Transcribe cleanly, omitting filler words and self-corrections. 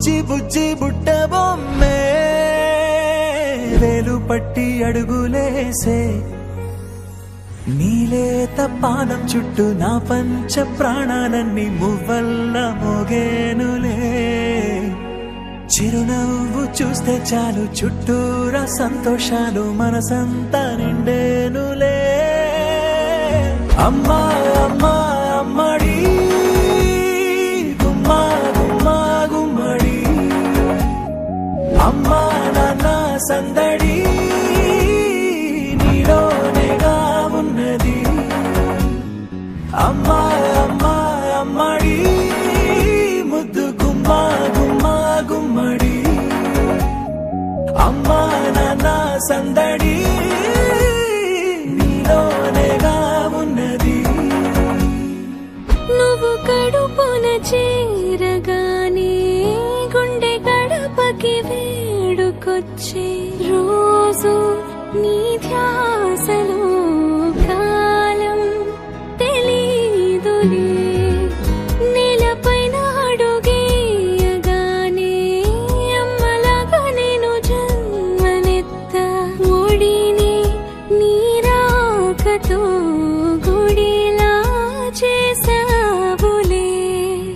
బుజ్జి బుట్ట బొమ్మే వేలు పట్టి అడుగులేసే నీలేత పానం చుట్టూ నా పంచ ప్రాణాలన్నీ మువ్వల్ల మోగేనులే చిరునవ్వు చూస్తే చాలు చుట్టూరా సంతోషాలు మనసంతా నిండేనులే అమ్మా అమ్మా అమ్మడి గుమ్మా గుమ్మా గుమ్మడి అమ్మా నాన్న సందడి నీలోనేగా ఉన్నది అమ్మా అమ్మా అమ్మడి ముద్దు గుమ్మా గుమ్మా గుమ్మడి అమ్మా నాన్న సందడి నీలోనేగా ఉన్నది నువ్వు కడుపున చేరగానే గుండె గడపకి వేడుకొచ్చే రోజు నీ ధ్యానం